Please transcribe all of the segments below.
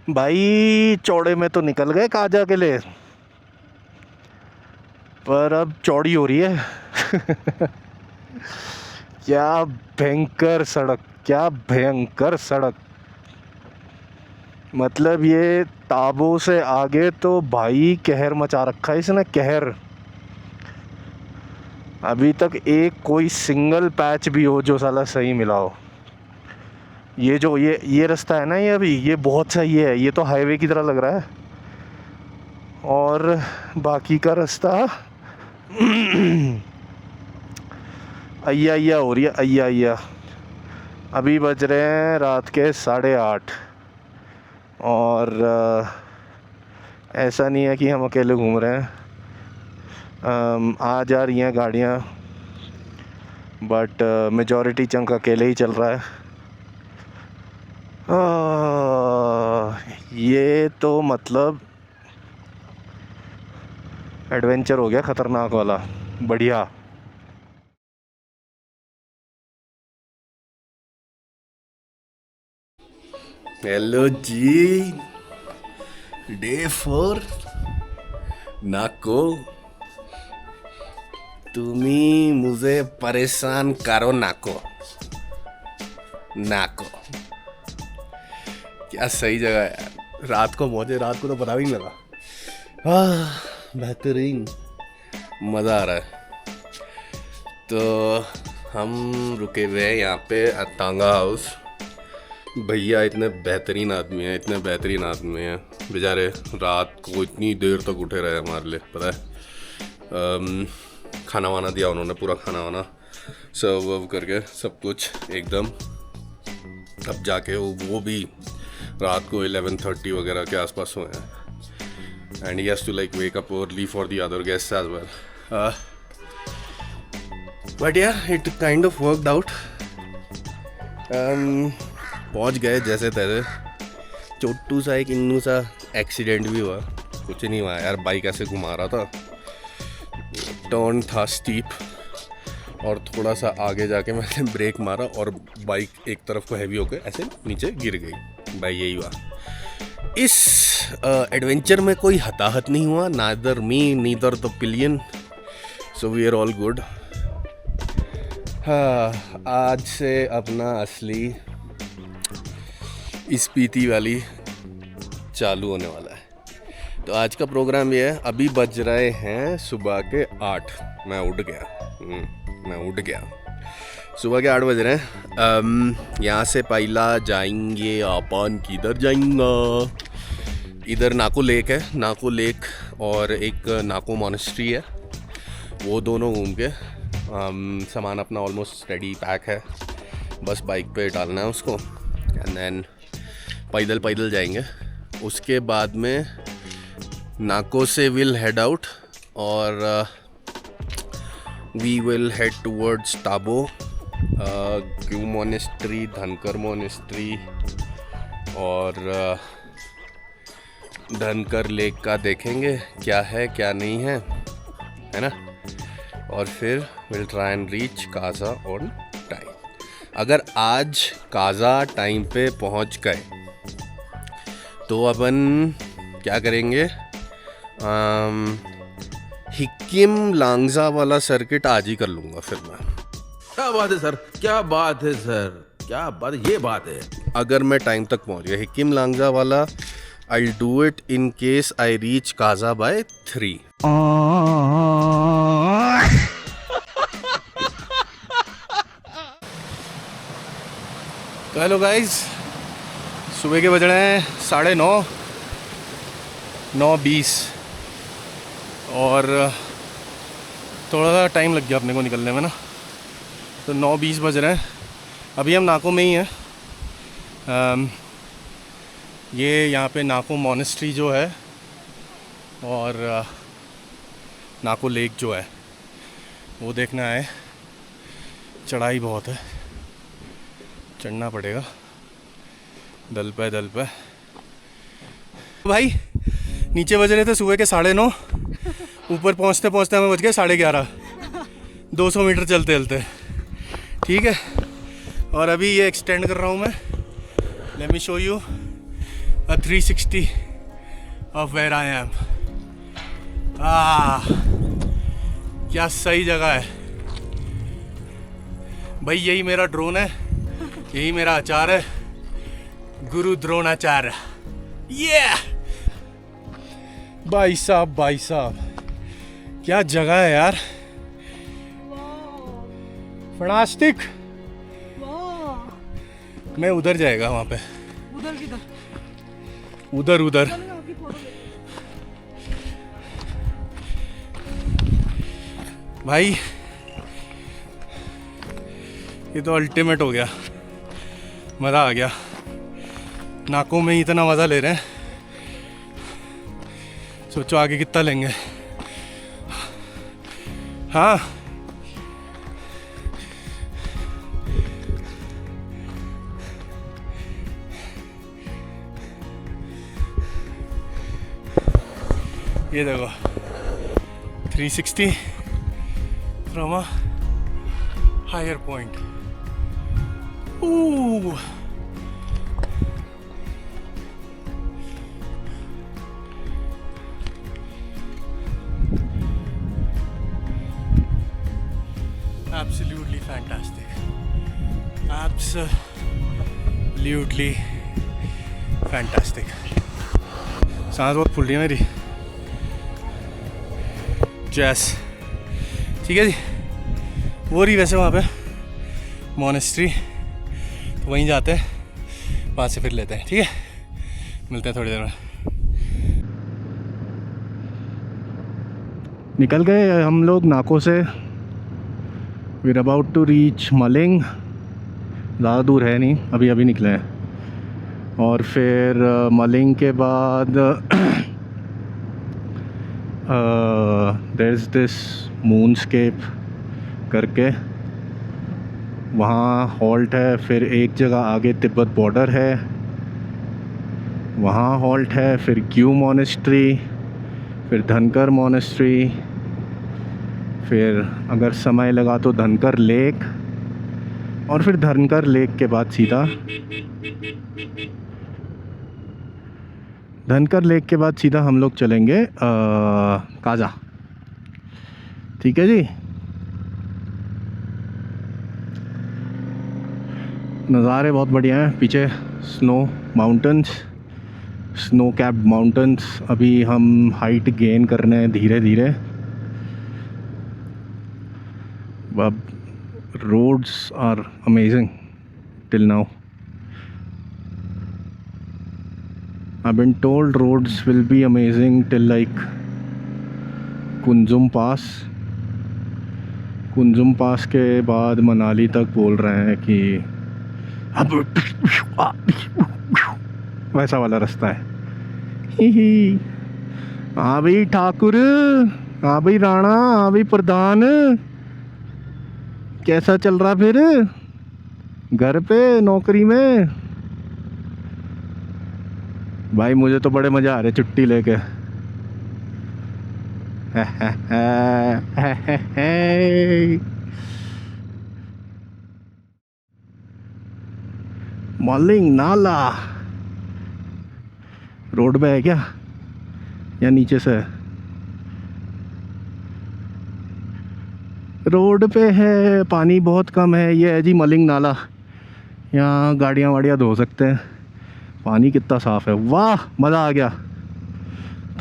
भाई चौड़े में तो निकल गए काजा के लिए, पर अब चौड़ी हो रही है। क्या भयंकर सड़क, क्या भयंकर सड़क। मतलब ये ताबो से आगे तो भाई कहर मचा रखा है इसने, कहर। अभी तक एक कोई सिंगल पैच भी हो जो साला सही मिला हो। ये जो ये रास्ता है ना, ये अभी ये बहुत सही है, ये तो हाईवे की तरह लग रहा है। और बाकी का रास्ता अय्या हो रही है, अय्या। अभी बज रहे हैं रात के 8:30 और ऐसा नहीं है कि हम अकेले घूम रहे हैं। आ जा रही हैं गाड़ियाँ, बट मेजॉरिटी चंक अकेले ही चल रहा है। ये तो मतलब एडवेंचर हो गया ख़तरनाक वाला, बढ़िया। हेलो जी, डे 4 नाको। तुम्ही मुझे परेशान करो नाको। क्या सही जगह है यार, रात को पहुंचे, रात को तो पता भी नहीं लगा। बेहतरीन, मज़ा आ रहा है। तो हम रुके हुए हैं यहाँ पे अतांगा हाउस। भैया इतने बेहतरीन आदमी हैं, बेचारे रात को इतनी देर तक उठे रहे हमारे लिए, पता है। खाना वाना दिया उन्होंने, पूरा खाना वाना सर्व वर्व करके सब कुछ एकदम। अब जाके वो भी रात को 11:30 वगैरह के आसपास हुए हैं। And he has to like wake up early for the other guests as well. But yeah it kind of worked out. पहुंच गए जैसे तैसे। छोटू सा एक इन्नू सा एक्सीडेंट भी हुआ, कुछ नहीं हुआ यार। बाइक ऐसे घुमा रहा था, टर्न था स्टीप, और थोड़ा सा आगे जाके मैंने ब्रेक मारा और बाइक एक तरफ को हैवी होकर ऐसे नीचे गिर गई। भाई यही हुआ। इस एडवेंचर में कोई हताहत नहीं हुआ, neither me neither the pillion, so we are all good. हाँ, आज से अपना असली स्पीति वैली चालू होने वाला है। तो आज का प्रोग्राम ये है। अभी बज रहे हैं सुबह के 8। मैं उठ गया। सुबह के 8 बज रहे हैं। यहाँ से पहला जाएंगे अपन, किधर जाएंगे? इधर नाको लेक है, नाको लेक और एक नाको मॉनेस्ट्री है। वो दोनों घूम के सामान अपना ऑलमोस्ट रेडी पैक है, बस बाइक पे डालना है उसको। एंड देन पैदल जाएंगे। उसके बाद में नाको से विल हेड आउट और we will head towards Tabo, Key monastery, Dhankar monastery और धनकर लेक का देखेंगे क्या है क्या नहीं है ना। और फिर will try and reach Kaza on time. अगर आज काजा टाइम पे पहुंच गए तो अपन क्या करेंगे, हिक्किम लांगजा वाला सर्किट आज ही कर लूँगा फिर मैं। क्या बात है सर, क्या बात है सर, क्या बात, ये बात है। अगर मैं टाइम तक पहुंच गया हिक्किम लांगजा वाला, I do it in case I reach Kaza by 3। तो हेलो गाइज, सुबह के बज रहे हैं 9:30, 9:20 और थोड़ा सा टाइम लग गया अपने को निकलने में ना। तो 9:20 बज रहे हैं। अभी हम नाको में ही हैं। ये यहाँ पे नाको मॉनेस्ट्री जो है और नाको लेक जो है वो देखना है। चढ़ाई बहुत है, चढ़ना पड़ेगा दल पे। भाई नीचे बज रहे थे सुबह के 9:30, ऊपर पहुँचते पहुँचते हमें बज गए 11:30। 200 मीटर चलते ठीक है। और अभी ये एक्सटेंड कर रहा हूँ मैं। Let me show you. a 360 of where I am. क्या सही जगह है भाई। यही मेरा ड्रोन है, यही मेरा आचार है, गुरु द्रोणाचार्य। ये भाई साहब क्या जगह है यार। फनास्टिक। मैं उधर जाएगा वहाँ पे। उधर किधर? उधर भाई ये तो अल्टीमेट हो गया, मज़ा आ गया। नाकों में इतना मज़ा ले रहे हैं, सोचो आगे कितना लेंगे। हाँ ये देखो 360 from a higher point. Ooh. Absolutely fantastic. Absolutely fantastic. सांस बहुत फूल रही है मेरी। जैस ठीक है जी, वो रही वैसे वहाँ पे मोनेस्ट्री, तो वहीं जाते हैं, वहाँ से फिर लेते हैं। ठीक है, मिलते हैं थोड़ी देर में। निकल गए हम लोग नाकों से। We are about to reach Maling. ज़्यादा दूर है नहीं, अभी निकले हैं। और फिर मलिंग के बाद देयर इज़ दिस मूनस्केप करके, वहाँ हॉल्ट है। फिर एक जगह आगे तिब्बत बॉर्डर है, वहाँ हॉल्ट है। फिर ग्यू मोनेस्ट्री, फिर धनकर मोनेस्ट्री, फिर अगर समय लगा तो धनकर लेक, और फिर धनकर लेक के बाद सीधा हम लोग चलेंगे काजा। ठीक है जी। नज़ारे बहुत बढ़िया हैं। पीछे स्नो कैप्ड माउंटेन्स। अभी हम हाइट गेन कर रहे हैं धीरे धीरे। अब roads are amazing till now. I've been told roads will be amazing till like Kunzum pass के बाद मनाली तक बोल रहे हैं कि अब वैसा वाला रास्ता है। हाँ भाई ठाकुर, हाँ भाई राणा, हाँ भाई प्रधान, कैसा चल रहा फिर घर पे नौकरी में? भाई मुझे तो बड़े मज़ा आ रहे छुट्टी लेके। मलिंग नाला रोड पे है क्या या नीचे से? रोड पे है, पानी बहुत कम है। ये है जी मलिंग नाला, यहाँ गाड़ियाँ वाड़ियाँ धो सकते हैं। पानी कितना साफ़ है, वाह मज़ा आ गया।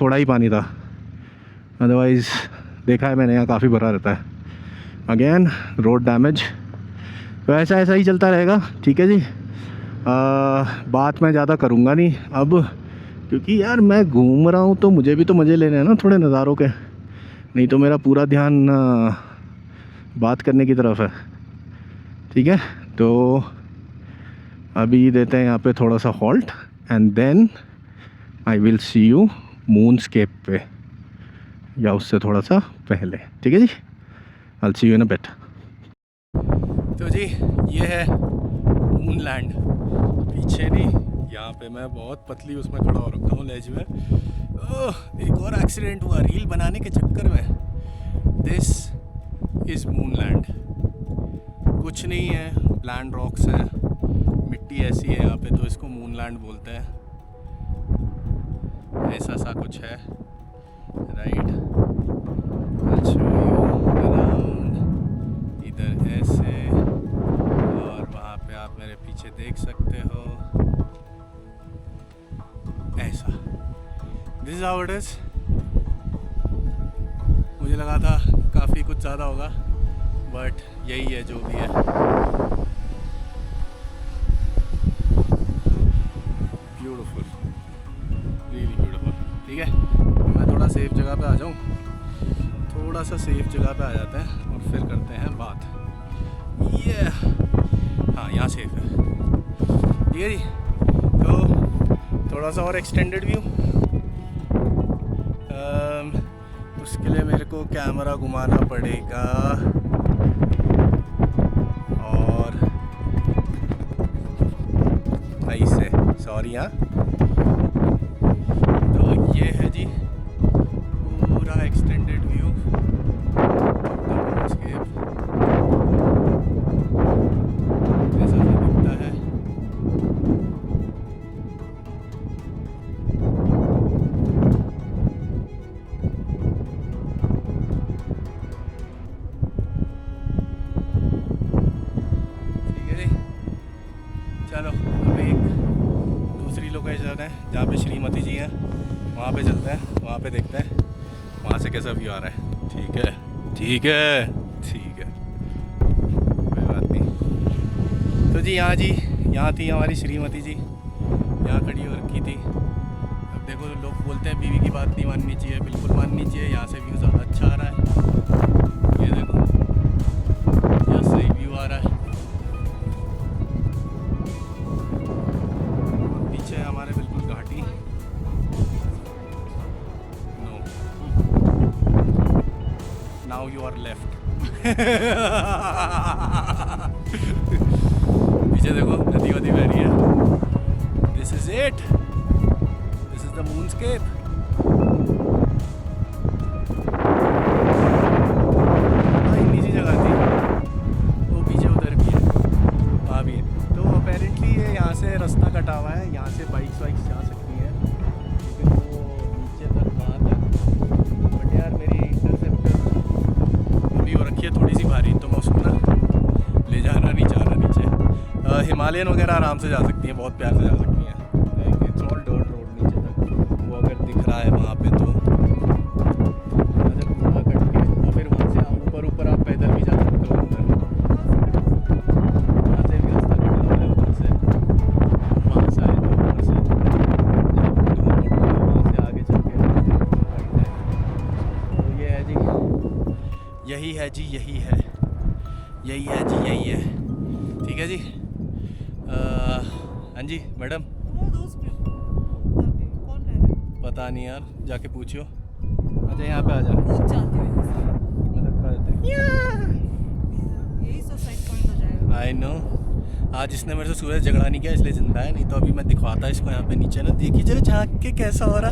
थोड़ा ही पानी था, अदरवाइज़ देखा है मैंने यहाँ काफ़ी भरा रहता है। अगेन रोड डैमेज, तो ऐसा ही चलता रहेगा। ठीक है जी। बात मैं ज़्यादा करूँगा नहीं अब, क्योंकि यार मैं घूम रहा हूँ तो मुझे भी तो मज़े लेने हैं ना थोड़े नज़ारों के। नहीं तो मेरा पूरा ध्यान बात करने की तरफ है। ठीक है, तो अभी देते हैं यहाँ पे थोड़ा सा halt, and then I will see you moonscape पे, या उससे थोड़ा सा पहले। ठीक है जी, I will see you in a bit. तो जी ये है मूनलैंड। पीछे नहीं, यहाँ पे मैं बहुत पतली उसमें खड़ा हो रखा हूँ लेज में। एक और एक्सीडेंट हुआ रील बनाने के चक्कर में। This is moonland. कुछ नहीं है, ब्लैंड रॉक्स हैं, मिट्टी ऐसी है यहाँ पे, तो इसको मूनलैंड बोलते हैं। ऐसा सा कुछ है, राइट। अच्छा अराउंड इधर ऐसे, और वहाँ पे आप मेरे पीछे देख सकते हो ऐसा। This is how it is. मुझे लगा था काफ़ी कुछ ज़्यादा होगा, बट यही है जो भी है। Beautiful, really beautiful. ठीक है, मैं थोड़ा सेफ जगह पे आ जाऊँ, थोड़ा सा सेफ जगह पे आ जाते हैं और फिर करते हैं बात। ये हाँ, यहाँ सेफ है। ठीक है जी, तो थोड़ा सा और एक्सटेंडेड व्यू। उसके लिए मेरे को कैमरा घुमाना पड़ेगा और ऐसे, सॉरी हाँ। तो ये है जी पूरा एक्सटेंडेड व्यू लैंडस्केप, ऐसा दिखता है। चलो अब एक दूसरी लोकेशन है जहाँ पे श्रीमती जी हैं, वहाँ पे चलते हैं, वहाँ पे देखते हैं वहाँ से कैसा व्यू आ रहा है। ठीक है ठीक है ठीक है, कोई बात नहीं। तो जी यहाँ थी हमारी श्रीमती जी, यहाँ खड़ी हो रखी थी। अब देखो, लोग बोलते हैं बीवी की बात नहीं माननी चाहिए, बिल्कुल माननी चाहिए। यहाँ से व्यू ज़्यादा अच्छा आ रहा है, ये देखो यहाँ सही व्यू आ रहा है। हमारे बिल्कुल घाटी, no, now you are left. पीछे देखो नदी वदी बह रही है। This is it, this is the moonscape. नीची जगह थी वो, पीछे उधर भी है, वहाँ भी है। तो अपेरेंटली ये यहाँ से रास्ता कटा हुआ है, यहाँ से बाइक्स वाइक्स जा सकती हैं, लेकिन वो नीचे तक वहाँ तक। बट यार मेरी इंटरसेप्टर अभी हो रखी है थोड़ी सी भारी, तो मैं उसको ना ले जाना नहीं चाह रहा नीचे। हिमालयन वगैरह आराम से जा सकती हैं, बहुत प्यार से जा सकती हैं। इट्स ऑल डर्ट रोड नीचे तक, वो अगर दिख रहा है वहाँ पे तो अगर पूरा कट के, और फिर वहाँ से ऊपर आप पैदल भी जा सकते हो अंदर। वहाँ से भी रास्ता कटा हुआ है, उधर से वहाँ से आए तो ऊपर से वहाँ से आगे चल के तो ये है जी, यही है जी, यही है, यही है जी, यही है। ठीक है जी। हाँ जी मैडम, पता नहीं यार, जाके पूछियो। अच्छा यहाँ पे आ जा, आई नो। आज इसने मेरे से सूरज झगड़ा नहीं किया इसलिए जिंदा है, नहीं तो अभी मैं दिखवाता इसको यहाँ पे नीचे ना, देखी जरा झाँक के कैसा हो रहा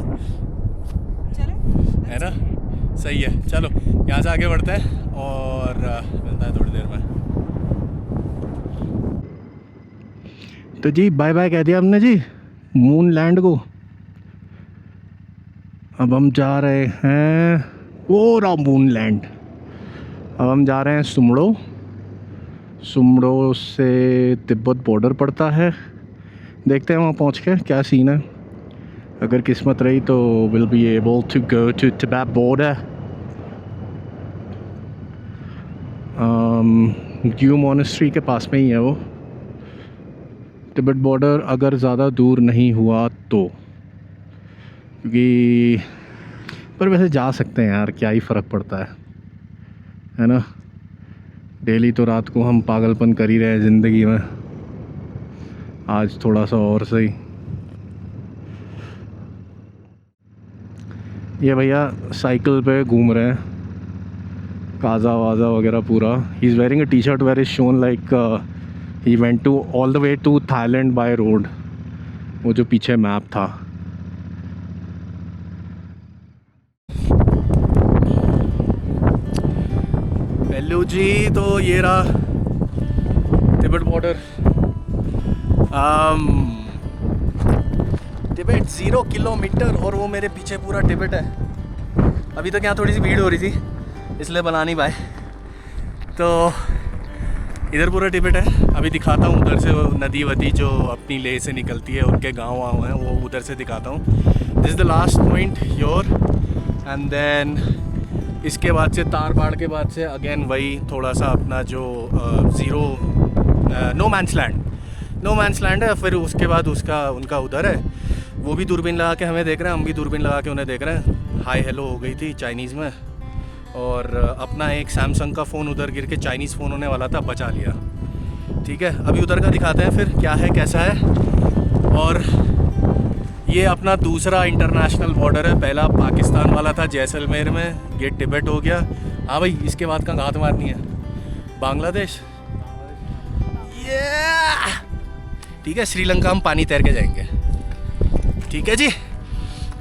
है ना। सही है, चलो यहाँ से आगे बढ़ते हैं और मिलता है थोड़ी देर में। तो जी बाय बाय कह दिया हमने जी मून लैंड को। अब हम जा रहे हैं वो रहा मून लैंड। अब हम जा रहे हैं सुमड़ो। सुमड़ो से तिब्बत बॉर्डर पड़ता है, देखते हैं वहाँ पहुँच के क्या सीन है। अगर किस्मत रही तो will be able to go to Tibet border. Gue monastery के पास में ही है वो तिब्बत बॉर्डर, अगर ज़्यादा दूर नहीं हुआ तो, क्योंकि पर वैसे जा सकते हैं यार, क्या ही फ़र्क पड़ता है ना। डेली तो रात को हम पागलपन कर ही रहे हैं ज़िंदगी में, आज थोड़ा सा और सही। ये भैया साइकिल पे घूम रहे हैं, काज़ा वाजा वगैरह पूरा। He is wearing a T shirt where is shown like he went to all the way to Thailand by road, वो जो पीछे मैप था। हेलो जी, तो ये रहा तिब्बत बॉर्डर। टिबेट 0 किलोमीटर और वो मेरे पीछे पूरा टिबेट है। अभी तक यहाँ थोड़ी सी भीड़ हो रही थी इसलिए बना नहीं पाए। तो इधर पूरा टिबेट है। अभी दिखाता हूँ उधर से वो नदी वदी जो अपनी लेह से निकलती है, उनके गाँव वाँव हैं, वो उधर से दिखाता हूँ। This is the last point your and then इसके बाद से तारबाड़ के बाद से अगेन वही थोड़ा सा अपना जो ज़ीरो नो मैंस लैंड है। फिर उसके बाद उनका उधर है, वो भी दूरबीन लगा के हमें देख रहे हैं, हम भी दूरबीन लगा के उन्हें देख रहे हैं। हाय हेलो हो गई थी चाइनीज़ में। और अपना एक सैमसंग का फ़ोन उधर गिर के चाइनीज़ फ़ोन होने वाला था, बचा लिया। ठीक है, अभी उधर का दिखाते हैं फिर क्या है कैसा है। और ये अपना दूसरा इंटरनेशनल बॉर्डर है। पहला पाकिस्तान वाला था जैसलमेर में, ये टिबेट हो गया। हाँ भाई, इसके बाद का घात मारनी है बांग्लादेश। ठीक है, श्रीलंका हम पानी तैर के जाएंगे। ठीक है जी,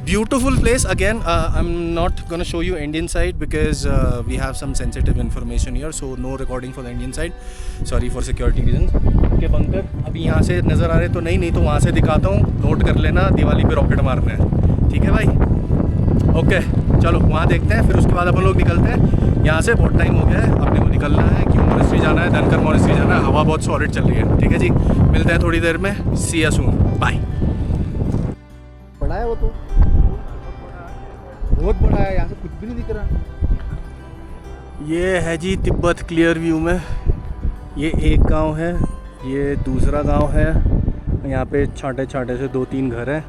beautiful place again. I'm not gonna show you Indian side because we have some sensitive information here, so no recording for the Indian side. Sorry for security reasons. के बंकर अभी यहाँ से नज़र आ रहे तो नहीं तो वहाँ से दिखाता हूँ, नोट कर लेना, दिवाली पे रॉकेट मारना है। ठीक है भाई, ओके चलो वहाँ देखते हैं, फिर उसके बाद अपन लोग निकलते हैं यहाँ से। बहुत टाइम हो गया है, अपने को निकलना है, क्यों मॉनेस्ट्री जाना है, धनकर मॉनेस्ट्री जाना है। हवा बहुत सॉलिड चल रही है। ठीक है जी, मिलते हैं थोड़ी देर में। सी यू सून, बाय। बड़ा है वो तो, बहुत बड़ा है, यहाँ से कुछ भी नहीं दिख रहा। ये है जी तिब्बत क्लियर व्यू में। ये एक गांव है, ये दूसरा गांव है। यहाँ पे छोटे छोटे से 2-3 घर हैं।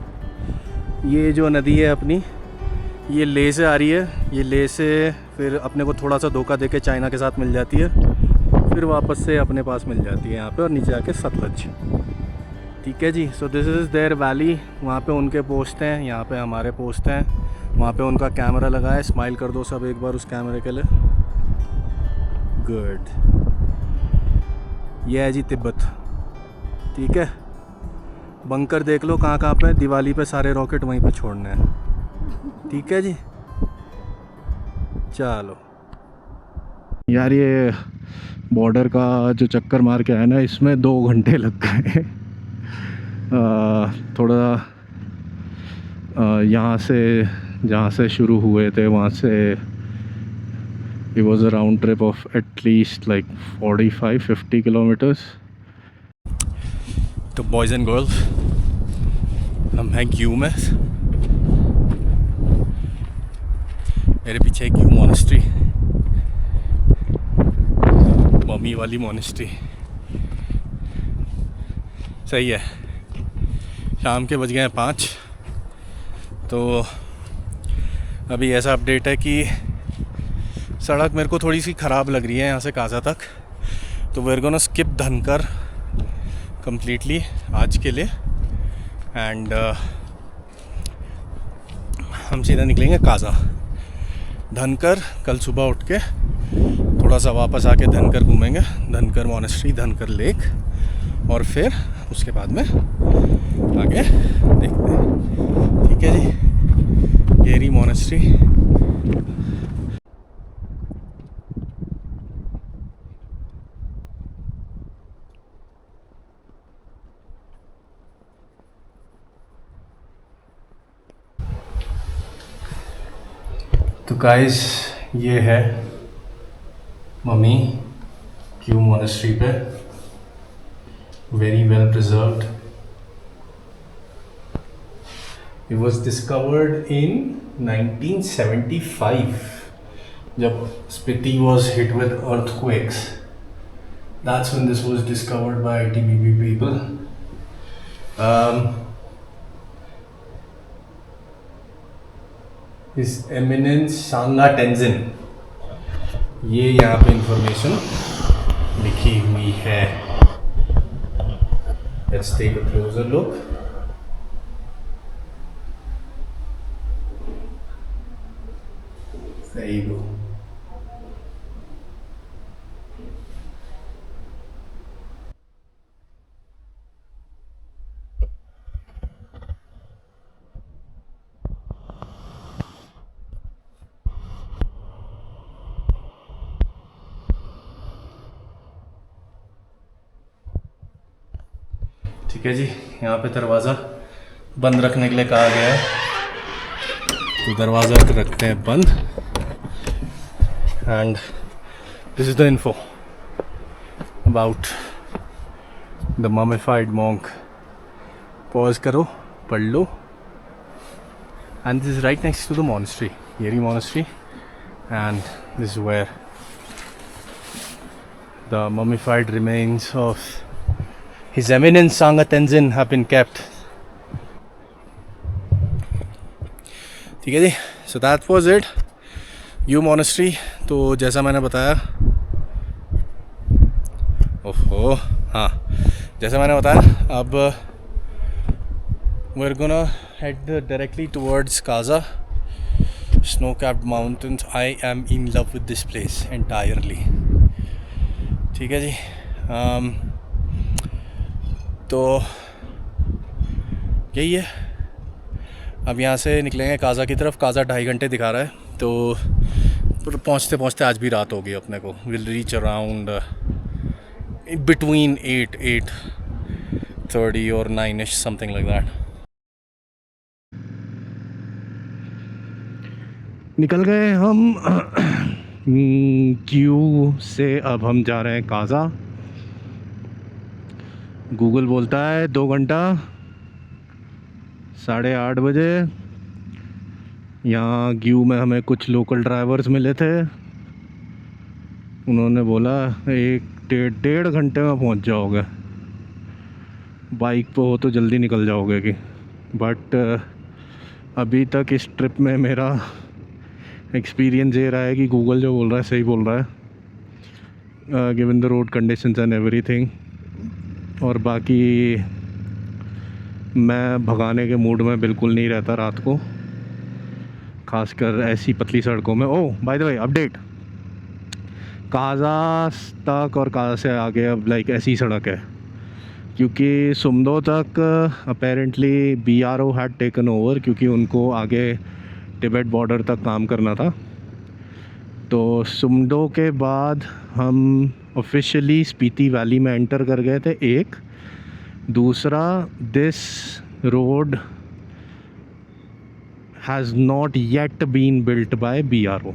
ये जो नदी है अपनी, ये लेह से आ रही है। ये लेह से फिर अपने को थोड़ा सा धोखा देके चाइना के साथ मिल जाती है, फिर वापस से अपने पास मिल जाती है यहाँ पे, और नीचे आके सतलज। ठीक है जी, so this is their valley. वहाँ पे उनके पोस्ट हैं, यहाँ पे हमारे पोस्ट हैं। वहाँ पे उनका कैमरा लगा है। स्माइल कर दो सब एक बार उस कैमरे के लिए। गुड। ये है जी तिब्बत। ठीक है, बंकर देख लो कहाँ कहाँ पे। दिवाली पे सारे रॉकेट वहीं पे छोड़ने हैं। ठीक है जी, चलो यार। ये बॉर्डर का जो चक्कर मार के आया ना, इसमें 2 घंटे लग गए। थोड़ा यहाँ से जहाँ से शुरू हुए थे वहाँ से it was a round trip of at least like 45-50 kilometers. तो बॉयज़ एंड गर्ल्स, हम हैं क्यू में। मेरे पीछे है क्यू मॉनेस्ट्री, मम्मी वाली मॉनेस्ट्री। सही है। शाम के बज गए हैं 5। तो अभी ऐसा अपडेट है कि सड़क मेरे को थोड़ी सी ख़राब लग रही है यहाँ से काजा तक। तो we're gonna skip धनकर completely आज के लिए, एंड हम सीधा निकलेंगे काजा। धनकर कल सुबह उठ के थोड़ा सा वापस आके धनकर घूमेंगे, धनकर मॉनेस्ट्री, धनकर लेक, और फिर उसके बाद में आगे देखते हैं। ठीक है जी, गेरी मॉनेस्ट्री। तो गाइस, ये है मम्मी क्यू मॉनेस्ट्री पे, very well preserved. It was discovered in 1975 जब Spiti was hit with earthquakes. That's when this was discovered by ITBP people. His Eminence Shanga Tenzin, ये यहाँ पे इंफॉर्मेशन लिखी हुई है। Let's take a closer look. There you go. ठीक है जी, यहाँ पे दरवाज़ा बंद रखने के लिए कहा गया है, तो दरवाज़ा रखते हैं बंद। And this is the info about the mummified monk. Pause करो, पढ़ लो। And this is right next to the monastery, येरी monastery, and this is where the mummified remains of His Eminence Sangha Tenzin have been kept. ठीक है जी, so that was it, Yew Monastery। तो जैसा मैंने बताया, ओहो हाँ, जैसा मैंने बताया, अब we're gonna head directly towards Kaza, snow-capped mountains। I am in love with this place entirely। ठीक है जी, तो यही है। अब यहाँ से निकलेंगे काज़ा की तरफ। काज़ा 2.5 घंटे दिखा रहा है, तो पहुँचते पहुँचते आज भी रात हो गई अपने को। विल रीच अराउंड बिटवीन 8:30 और 9ish, समथिंग लाइक दैट। निकल गए हम क्यू से। अब हम जा रहे हैं काज़ा। गूगल बोलता है 2 घंटा, 8:30 बजे। यहाँ ग्यू में हमें कुछ लोकल ड्राइवर्स मिले थे, उन्होंने बोला 1-1.5 घंटे में पहुँच जाओगे, बाइक पे हो तो जल्दी निकल जाओगे कि। बट अभी तक इस ट्रिप में मेरा एक्सपीरियंस ये रहा है कि गूगल जो बोल रहा है सही बोल रहा है, given the road conditions and everything. और बाकी मैं भगाने के मूड में बिल्कुल नहीं रहता रात को, खासकर ऐसी पतली सड़कों में। Oh by the way, update, Kaza तक और काज़ा से आगे अब लाइक ऐसी सड़क है, क्योंकि सुमदो तक apparently BRO had taken over, क्योंकि उनको आगे तिब्बत बॉर्डर तक काम करना था। तो सुमदो के बाद हम ऑफिशियली स्पीति वैली में एंटर कर गए थे। एक दूसरा, this road has not yet been built by BRO।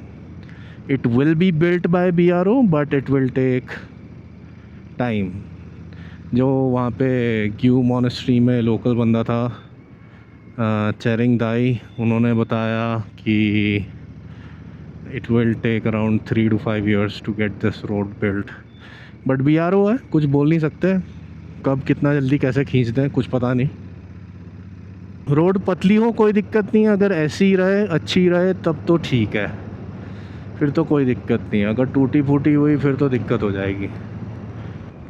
It will be built by BRO but it will take time. जो वहाँ पे ग्यू मॉनेस्ट्री में लोकल बंदा था, चेरिंग दाई, उन्होंने बताया कि it will take around 3 to 5 years to get this road built. But BRO है, कुछ बोल नहीं सकते, कब कितना जल्दी कैसे खींच दें कुछ पता नहीं। रोड पतली हो कोई दिक्कत नहीं, अगर ऐसी रहे, अच्छी रहे, तब तो ठीक है, फिर तो कोई दिक्कत नहीं। अगर टूटी फूटी हुई फिर तो दिक्कत हो जाएगी।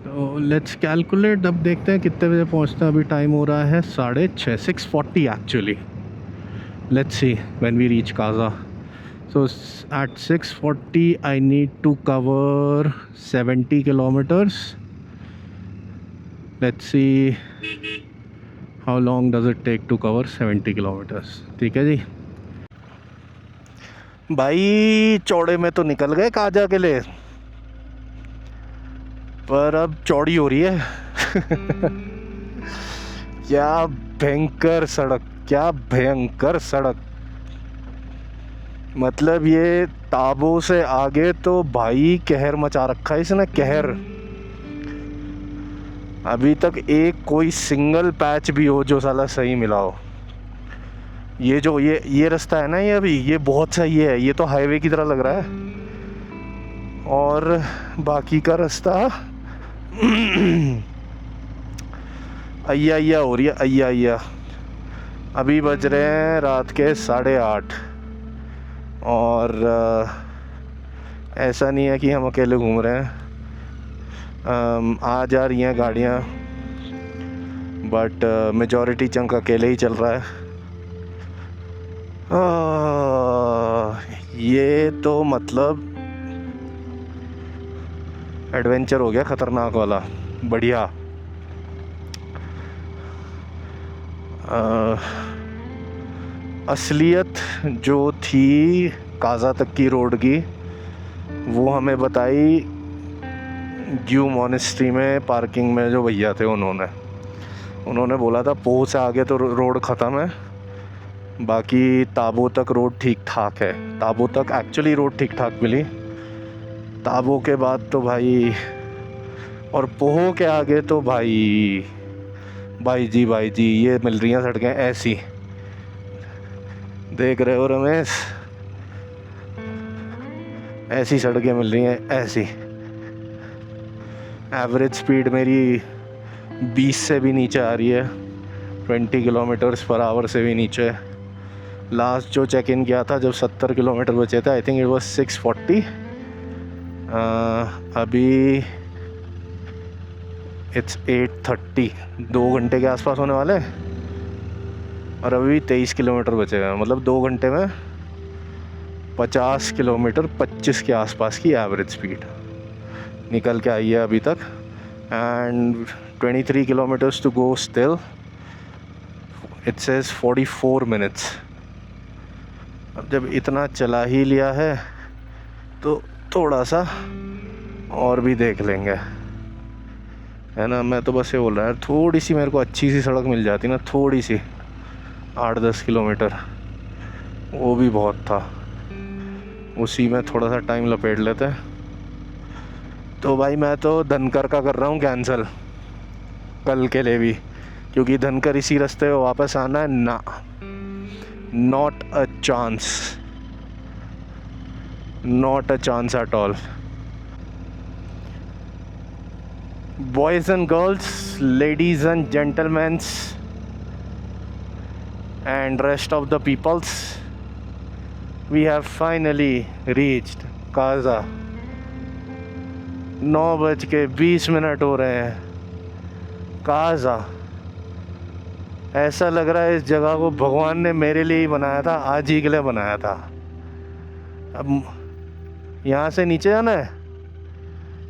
तो लेट्स कैलकुलेट, अब देखते हैं कितने बजे पहुंचते हैं। अभी टाइम हो रहा है 6:30, 6:40 actually. Let's see when we reach Kaza. So at 6:40 I need to cover 70 kilometers। Let's see how long does it take to cover 70 kilometers। ठीक है जी भाई, चौड़े में तो निकल गए काज़ा के लिए, पर अब चौड़ी हो रही है। क्या भयंकर सड़क, क्या भयंकर सड़क। मतलब ये ताबो से आगे तो भाई कहर मचा रखा है इसने, कहर। अभी तक एक कोई सिंगल पैच भी हो जो साला सही मिला हो। ये जो ये रास्ता है ना, ये अभी ये बहुत सही है, ये तो हाईवे की तरह लग रहा है। और बाकी का रास्ता अय्या हो रही है, अय्या। अभी बज रहे हैं रात के 8:30 और ऐसा नहीं है कि हम अकेले घूम रहे हैं, आ जा रही हैं गाड़ियाँ, बट मेजॉरिटी चंक अकेले ही चल रहा है। ये तो मतलब एडवेंचर हो गया ख़तरनाक वाला, बढ़िया। असलियत जो थी काज़ा तक की रोड की, वो हमें बताई ग्यू मॉनेस्ट्री में पार्किंग में जो भैया थे उन्होंने। उन्होंने बोला था पोह से आगे तो रोड ख़त्म है, बाकी ताबो तक रोड ठीक ठाक है। ताबो तक एक्चुअली रोड ठीक ठाक मिली, ताबो के बाद तो भाई, और पोह के आगे तो भाई जी ये मिल रही हैं सड़कें ऐसी, देख रहे हो रमेश, ऐसी सड़कें मिल रही हैं ऐसी। एवरेज स्पीड मेरी 20 से भी नीचे आ रही है, 20 किलोमीटर्स पर आवर से भी नीचे। लास्ट जो चेक इन किया था जब 70 किलोमीटर बचे थे, आई थिंक इट वाज 640। अभी इट्स 8:30, 2 घंटे के आसपास होने वाले हैं, और अभी 23 किलोमीटर बचे हैं। मतलब 2 घंटे में 50 किलोमीटर 25 के आसपास की एवरेज स्पीड निकल के आई है अभी तक। And 23 kilometres to go still, it says 44 minutes. अब जब इतना चला ही लिया है तो थोड़ा सा और भी देख लेंगे, है ना। मैं तो बस ये बोल रहा है, थोड़ी सी मेरे को अच्छी सी सड़क मिल जाती ना, थोड़ी सी 8-10 किलोमीटर, वो भी बहुत था। उसी में थोड़ा सा टाइम लपेट लेते हैं। तो भाई मैं तो धनकर का कर रहा हूँ कैंसिल कल के लिए भी, क्योंकि धनकर इसी रास्ते में वापस आना है ना, not a chance, not a chance at all. Boys and girls, ladies and gentlemen, and rest of the peoples, we have finally reached Kaza। 9:20 हो रहे हैं। काजा, ऐसा लग रहा है इस जगह को भगवान ने मेरे लिए ही बनाया था, आज ही के लिए बनाया था। अब यहाँ से नीचे जाना है,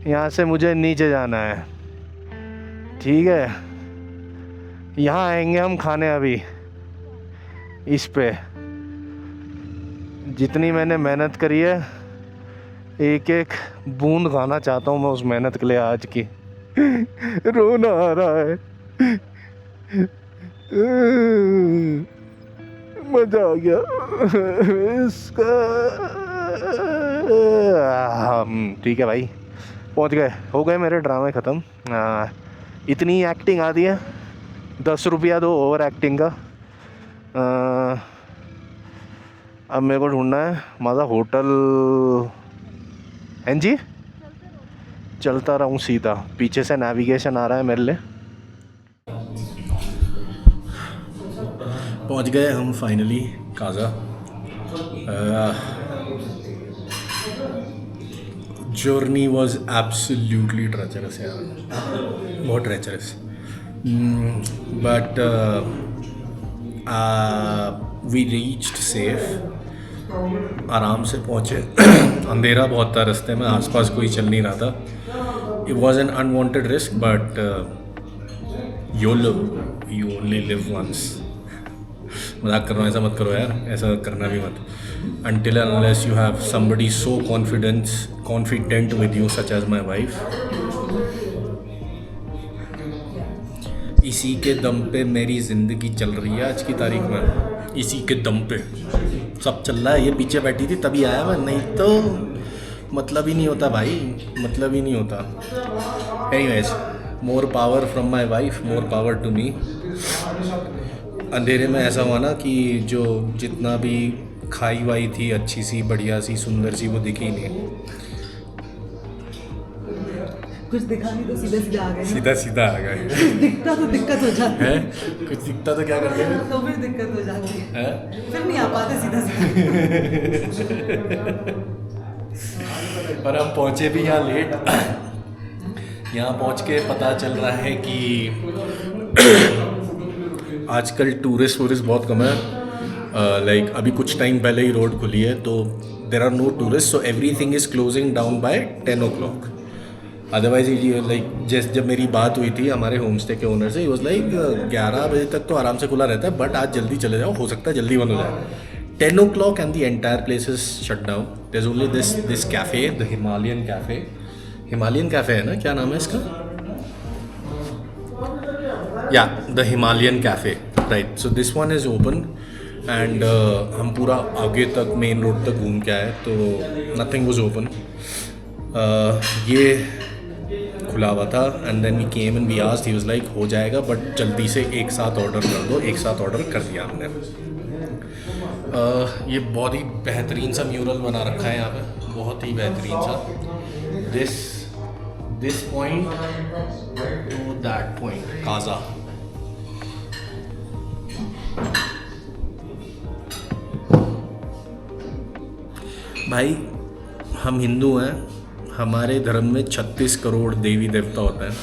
यहाँ से मुझे नीचे जाना है, ठीक है। यहाँ आएंगे हम खाने अभी इस पे। जितनी मैंने मेहनत करी है, एक एक बूंद खाना चाहता हूँ मैं उस मेहनत के लिए आज की। रोना आ रहा है, मजा आ गया इसका। ठीक है भाई, पहुँच गए, हो गए मेरे ड्रामे ख़त्म। इतनी एक्टिंग आती है, 10 रुपया दो ओवर एक्टिंग का। अब मेरे को ढूंढना है मज़ा होटल। हैं जी, चलता रहूँ सीधा, पीछे से नेविगेशन आ रहा है मेरे लिए। पहुंच गए हम finally Kaza. Journey was absolutely treacherous यार, बहुत treacherous, but we reached safe, आराम से पहुँचे। अंधेरा बहुत था रास्ते में, आसपास कोई चल नहीं रहा था। It was an unwanted risk, but you only live once. मजाक कर रहा हूँ, ऐसा मत करो यार, ऐसा करना भी मत। Until and unless you have somebody so confident with you, such as my wife. इसी के दम पे मेरी ज़िंदगी चल रही है आज की तारीख में, इसी के दम पे सब चल रहा है। ये पीछे बैठी थी तभी आया मैं, नहीं तो मतलब ही नहीं होता भाई, मतलब ही नहीं होता। Anyways, more power from my wife, more power to me. अंधेरे में ऐसा हुआ ना कि जो जितना भी खाई वाई थी अच्छी सी बढ़िया सी सुंदर सी, वो दिखी नहीं। कुछ दिखा नहीं तो सीधा सीधा आ गए, सीधा सीधा आ गए। कुछ दिखता तो दिक्कत हो जाती है, कुछ दिखता तो क्या करते हैं, तो फिर दिक्कत हो जाती है, है? फिर नहीं आ पाते सीधा सीधा। पर हम पहुँचे भी यहाँ लेट। यहाँ पहुँच के पता चल रहा है कि आजकल टूरिस्ट बहुत कम है। लाइक अभी कुछ टाइम पहले ही रोड खुली है, तो there are no tourist, so everything is closing down by 10 o'clock। Otherwise ये लाइक जैसे जब मेरी बात हुई थी हमारे होम स्टे के ओनर से, वॉज लाइक 11 बजे तक तो आराम से खुला रहता है, बट आज जल्दी चले जाओ, हो सकता है जल्दी बंद हो जाए। 10 o'clock and the entire place is shut down. There is only this cafe, the Himalayan cafe. Himalayan cafe है ना, क्या नाम है इसका? Yeah, the Himalayan cafe, right? So this one is open and हम पूरा आगे तक मेन रोड तक घूम के आए तो nothing was open. ये खुला हुआ था and then we came and we asked, he was like हो जाएगा but जल्दी से एक साथ ऑर्डर कर दो. एक साथ ऑर्डर कर दिया हमने. ये बहुत ही बेहतरीन सा म्यूरल बना रखा है यहाँ पे, बहुत ही बेहतरीन सा. This point to that point, Kaza. भाई हम हिंदू हैं, हमारे धर्म में 36 करोड़ देवी देवता होते हैं.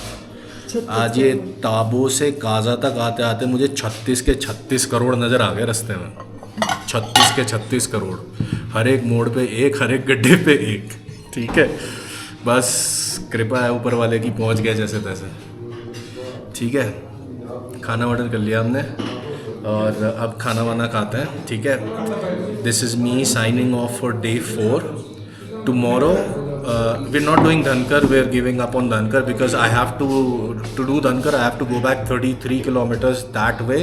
आज ये ताबो से काजा तक आते आते मुझे 36 के 36 करोड़ नज़र आ गए रास्ते में. 36 के 36 करोड़, हर एक मोड़ पे एक, हर एक गड्ढे पे एक. ठीक है, बस कृपा है ऊपर वाले की, पहुंच गया जैसे तैसे. ठीक है, खाना ऑर्डर कर लिया हमने और अब खाना वाना खाते हैं. ठीक है, this is me signing off for day 4. Tomorrow we're not doing Dhankar, we're giving up on Dhankar because I have to do Dhankar, I have to go back 33 kilometers that way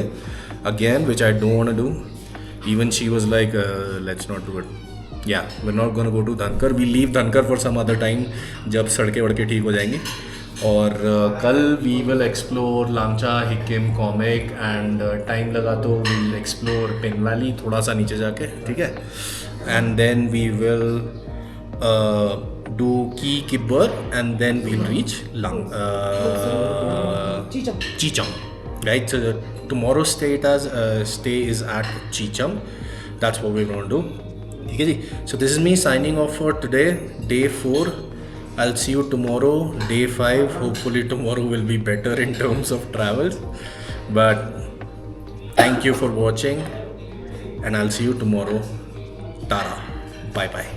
again, which I don't want to do. Even she was like, let's not do it. Yeah, we're not going to go to Dhankar. We leave Dhankar for some other time जब सड़कें वड़कें ठीक हो जाएंगी. और कल we will explore Lamcha, Hikim, Comic and time लगा तो we'll explore Pin Valley थोड़ा सा नीचे जाके. ठीक है, and then we will do Ki Kibber and then we'll reach Chicham. Right, so tomorrow's stay is at Chicham. That's what we're going to do. ठीक है जी. So this is me signing off for today, day 4. I'll see you tomorrow, day 5. Hopefully tomorrow will be better in terms of travels. But thank you for watching and I'll see you tomorrow. Tara. Bye bye.